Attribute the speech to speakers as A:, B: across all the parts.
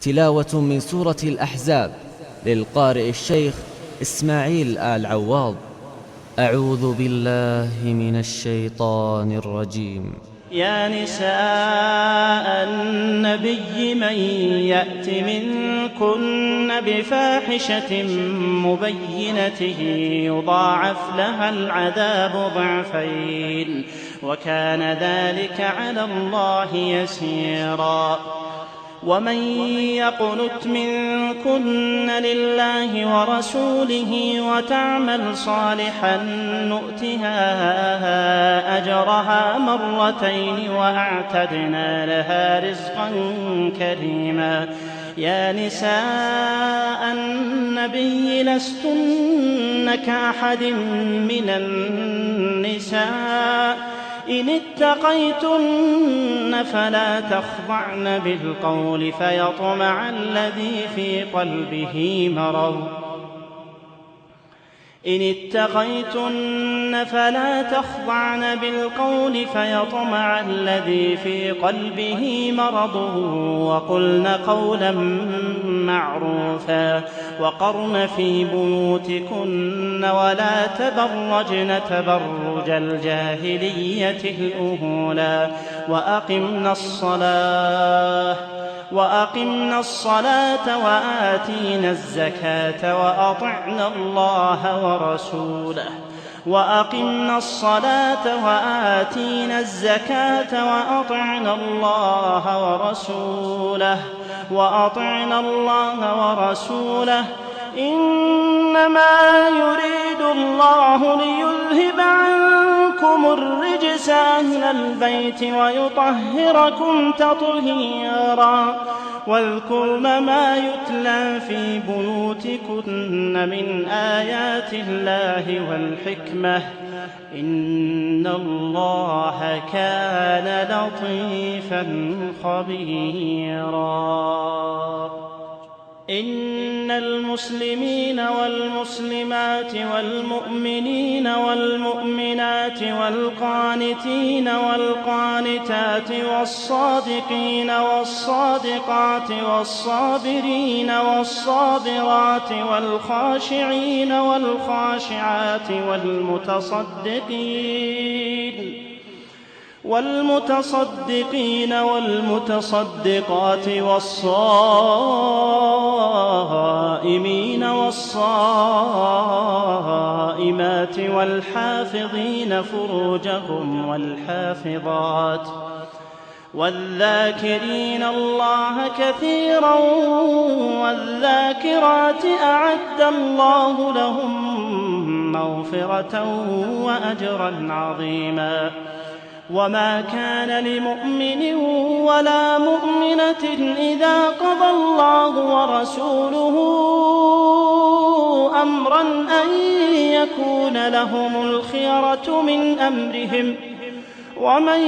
A: تلاوة من سورة الأحزاب للقارئ الشيخ إسماعيل آل عواض. أعوذ بالله من الشيطان الرجيم.
B: يا نساء النبي من يأت منكن بفاحشة مبينة يضاعف لها العذاب ضعفين وكان ذلك على الله يسيرا. ومن يقنت منكن لله ورسوله وتعمل صالحا نؤتها أجرها مرتين وأعتدنا لها رزقا كريما. يا نساء النبي لستن كأحد من النساء إن اتقيتن فلا تخضعن بالقول فيطمع الذي في قلبه مرض. إن اتقيتن فلا تخضعن بالقول فيطمع الذي في قلبه مرض وقلن قولا معروفا. وقرن في بيوتكن ولا تبرجن تبرج الجاهلية الأولى وأقمنا الصلاة وآتينا الزكاة وأطعنا الله ورسوله إنما يريد الله ليذهب عنكم الرجس أهل البيت ويطهركم تطهيرا. واذكرن ما يتلى في بيوتكن من آيات الله والحكمة إن الله كان لطيفا خبيرا. إن المسلمين والمسلمات والمؤمنين والمؤمنات والقانتين والقانتات والصادقين والصادقات والصابرين والصابرات والخاشعين والخاشعات والمتصدقين والمتصدقات والصائمين والصائمات والحافظين فروجهم والحافظات والذاكرين الله كثيرا والذاكرات أعد الله لهم مغفرة وأجرا عظيما. وما كان لمؤمن ولا مؤمنة إذا قضى الله ورسوله أمرا أن يكون لهم الخيرة من أمرهم ومن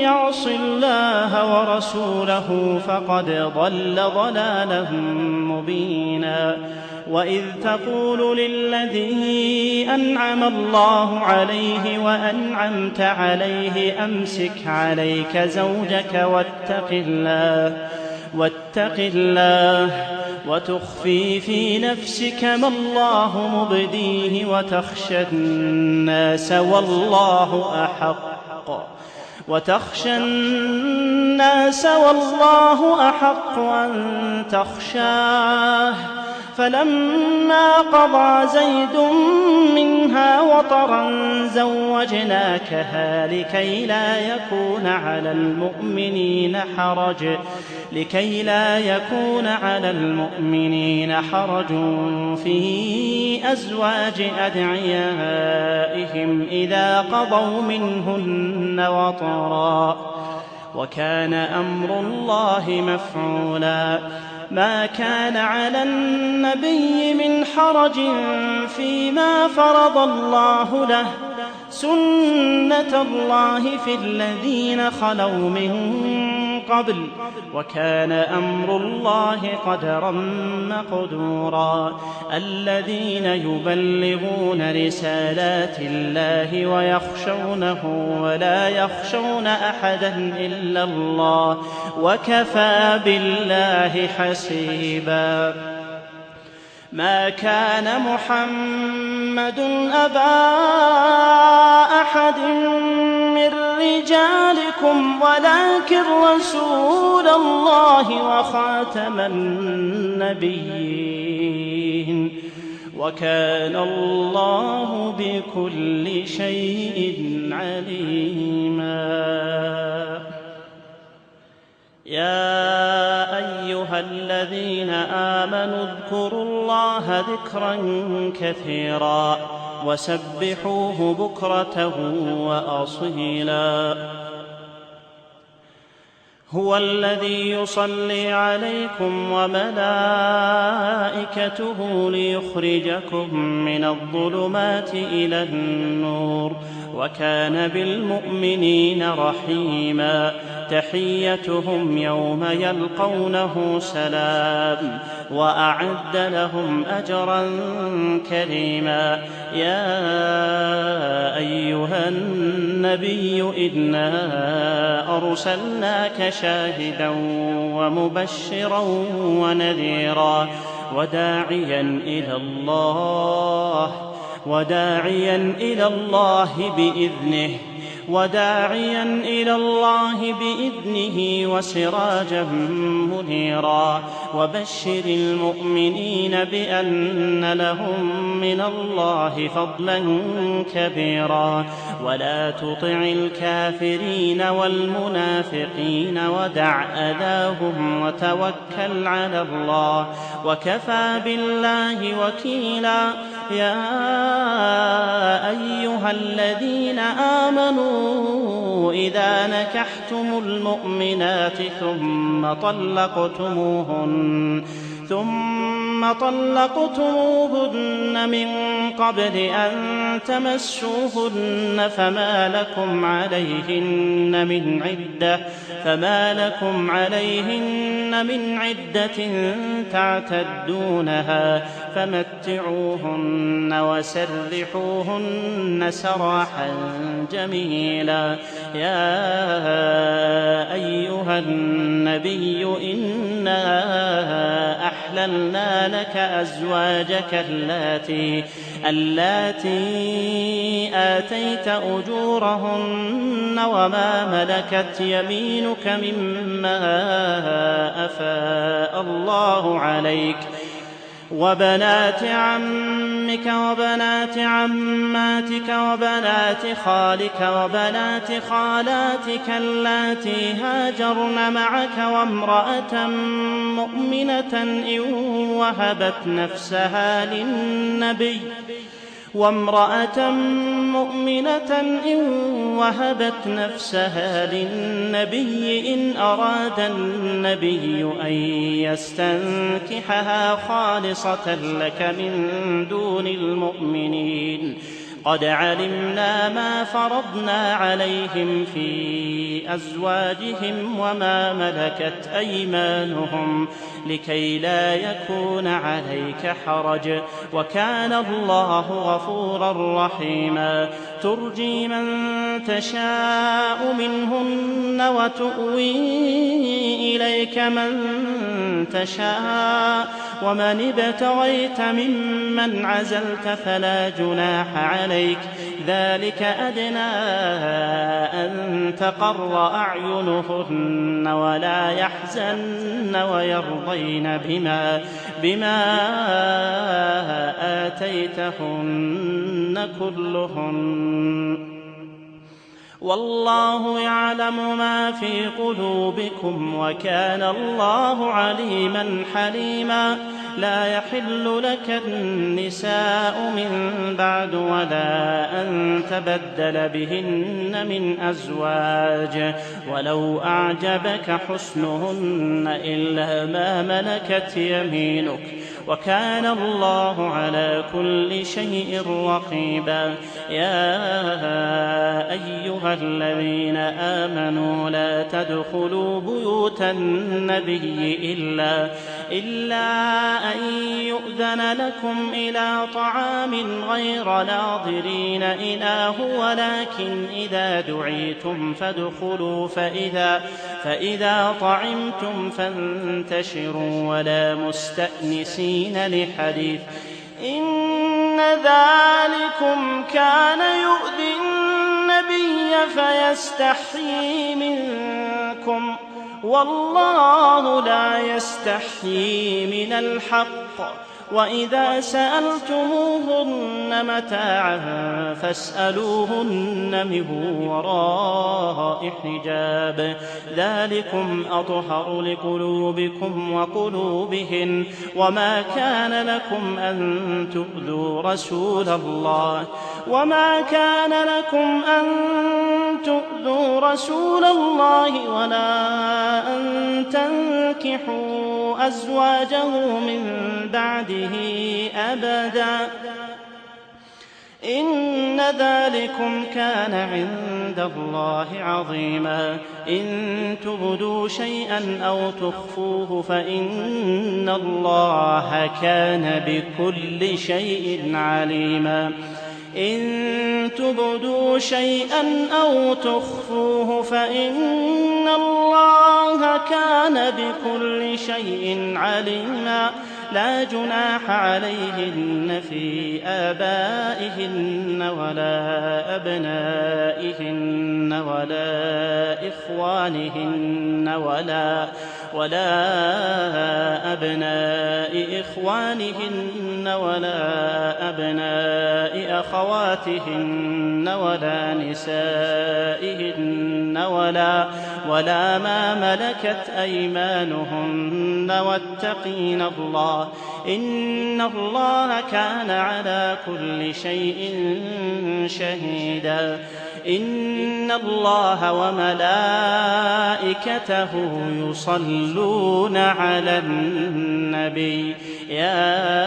B: يعص الله ورسوله فقد ضل ضلالا مبينا. وإذ تقول للذي أنعم الله عليه وأنعمت عليه أمسك عليك زوجك واتق الله وتخفي في نفسك ما الله مبديه وتخشى الناس والله أحق أن تخشاه. فلما قضى زيد منها وطرا زوجناكها لكي لا يكون على المؤمنين حرج في أزواج أدعيائهم إذا قضوا منهن وطرا وكان أمر الله مفعولا. ما كان على النبي من حرج فيما فرض الله له سنة الله في الذين خلوا من قبل وكان أمر الله قدرا مقدورا. الذين يبلغون رسالات الله ويخشونه ولا يخشون أحدا إلا الله وكفى بالله حسيبا. ما كان محمد أبا أحد من رجالكم ولكن رسول الله وخاتم النبيين وكان الله بكل شيء عليما. يا أيها الذين آمنوا اذكروا الله ذكرا كثيرا وسبحوه بكرة وأصيلا. هو الذي يصلي عليكم وملائكته ليخرجكم من الظلمات إلى النور وكان بالمؤمنين رحيما. تحيتهم يوم يلقونه سلام وأعد لهم أجرا كريما. يا أيها النبي إنا أرسلناك شاهدا ومبشرا ونذيرا وداعيا إلى الله بإذنه وسراجا منيرا. وبشر المؤمنين بأن لهم من الله فضلا كبيرا. ولا تطع الكافرين والمنافقين ودع أذاهم وتوكل على الله وكفى بالله وكيلا. يا أيها الذين آمنوا إذا نكحتم المؤمنات ثم طلقتموهن من قبل أن تمسوهن فما لكم عليهن من عدة تعتدونها فمتعوهن وسرحوهن سراحا جميلا. يا أيها النبي إنا أحللنا لك أزواجك اللاتي آتيت أجورهن وما ملكت يمينك مما أفاء الله عليك وبنات عمك وبنات عماتك وبنات خالك وبنات خالاتك اللاتي هاجرن معك وامرأة مؤمنة إن وهبت نفسها للنبي إن أراد النبي أن يستنكحها خالصة لك من دون المؤمنين. قد علمنا ما فرضنا عليهم في أزواجهم وما ملكت أيمانهم لكي لا يكون عليك حرج وكان الله غفورا رحيما. ترجي من تشاء منهن وتؤوي إليك من تشاء ومن ابتغيت ممن عزلت فلا جناح عليك. ذلك أدنى أن تقر أعينهن ولا يحزن ويرضين بما آتيتهن كلهن والله يعلم ما في قلوبكم وكان الله عليما حليما. لا يحل لك النساء من بعد ولا أن تبدل بهن من أزواج ولو أعجبك حسنهن إلا ما ملكت يمينك وكان الله على كل شيء رقيبا. يا أيها الذين آمنوا لا تدخلوا بيوت النبي إلا أن يؤذن لكم إلى طعام غير ناظرين إناه ولكن إذا دعيتم فادخلوا فإذا طعمتم فانتشروا ولا مستأنسين لحديث إن ذلكم كان يؤذي النبي فيستحيي منكم والله لا يستحيي من الحق وإذا سألتموهن متاعا فاسألوهن من وراء حجاب ذلكم أطهر لقلوبكم وقلوبهن وما كان لكم أن تؤذوا رسول الله ولا أن تنكحوا أزواجه من بعده أبدا إن ذلكم كان عند الله عظيما. إن تبدوا شيئا أو تخفوه فإن الله كان بكل شيء عليما. إن تبدوا شيئا أو تخفوه فإن الله كان بكل شيء عليما. لا جناح عليهن في آبائهن ولا أبنائهن ولا إخوانهن ولا أبناء إخوانهن ولا أبناء أخواتهن ولا نسائهن ولا ما ملكت أيمانهن واتقين الله إن الله كان على كل شيء شهيدا. إن الله وملائكته يصلون على النبي يا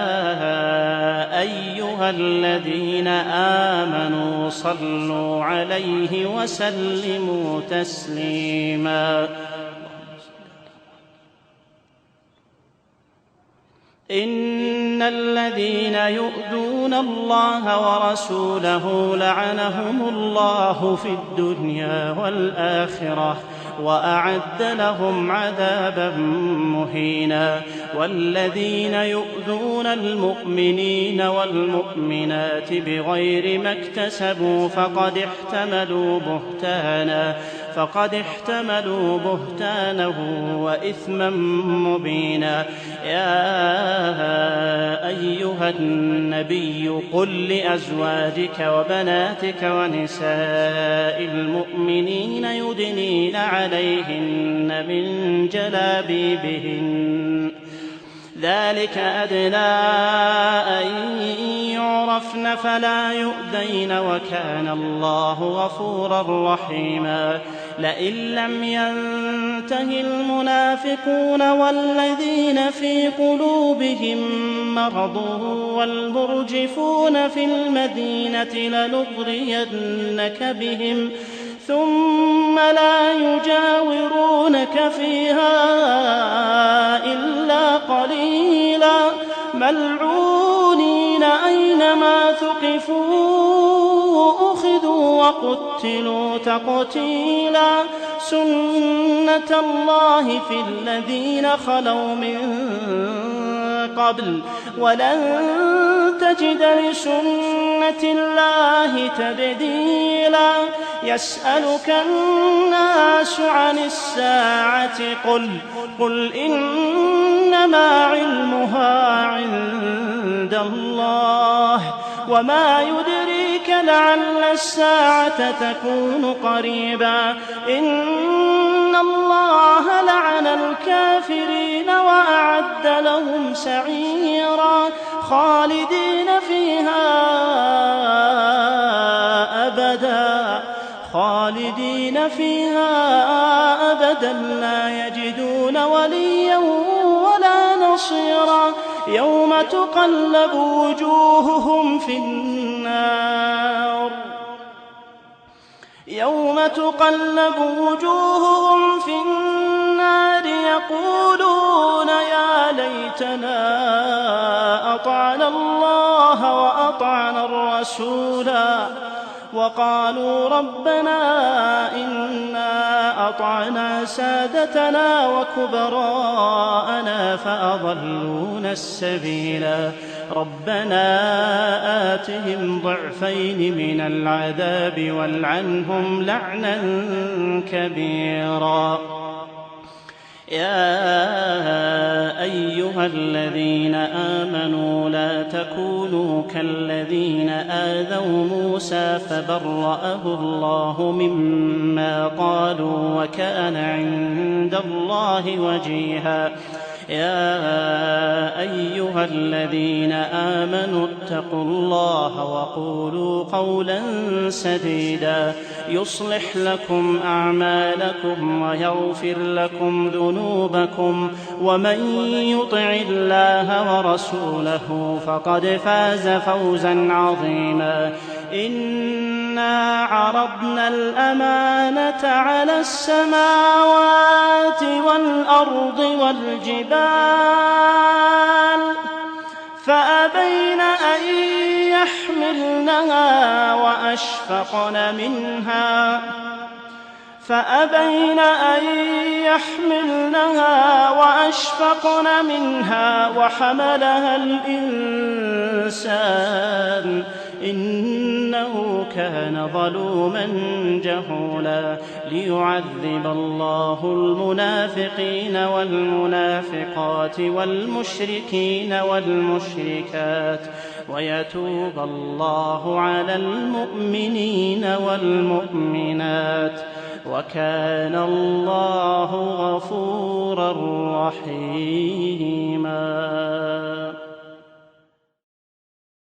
B: أيها الذين آمنوا صلوا عليه وسلموا تسليما. إن الذين يؤذون الله ورسوله لعنهم الله في الدنيا والآخرة وأعد لهم عذابا مهينا. والذين يؤذون المؤمنين والمؤمنات بغير ما اكتسبوا فقد احتملوا بهتانا وإثما مبينا. يا أيها النبي قل لأزواجك وبناتك ونساء المؤمنين يدنين عليهن من جلابيبهن ذلك أدنى أن يعرفن فلا يؤذين وكان الله غفورا رحيما. لئن لم ينته المنافقون والذين في قلوبهم مرض والمرجفون في المدينة لنغرينك بهم ثم لا يجاورونك فيها إلا قليلا ملعونين أينما ثقفوا أخذوا وقتلوا تقتيلا. سنة الله في الذين خلوا من قبل ولن تجد لسنة الله تبديلا. يسألك الناس عن الساعة قل إنما علمها عند الله وما يدريك لعل الساعة تكون قريبا. إن الله لعن الكافرين وأعد لهم سعيرا خالدين فيها أبدا لا يجدون وليا ولا نصيرا. يوم تقلب وجوههم في النار يقولون يا ليتنا أطعنا الله وأطعنا الرسولا وقالوا ربنا إنا أطعنا سادتنا وكبراءنا فأضلونا السبيلا ربنا آتهم ضعفين من العذاب والعنهم لعنا كبيرا. يا أيها الذين آمنوا لا تكونوا كالذين آذوا موسى فبرأه الله مما قالوا وكان عند الله وجيها. يا أيها الذين آمنوا اتقوا الله وقولوا قولا سديدا يصلح لكم أعمالكم ويغفر لكم ذنوبكم ومن يطع الله ورسوله فقد فاز فوزا عظيما. إنا عرضنا الأمانة على السماوات والأرض والجبال فأبين أن يحملنها وأشفقن منها وحملها الإنسان إنه كان ظلوما جهولا. ليعذب الله المنافقين والمنافقات والمشركين والمشركات ويتوب الله على المؤمنين والمؤمنات وكان الله غفورا رحيما.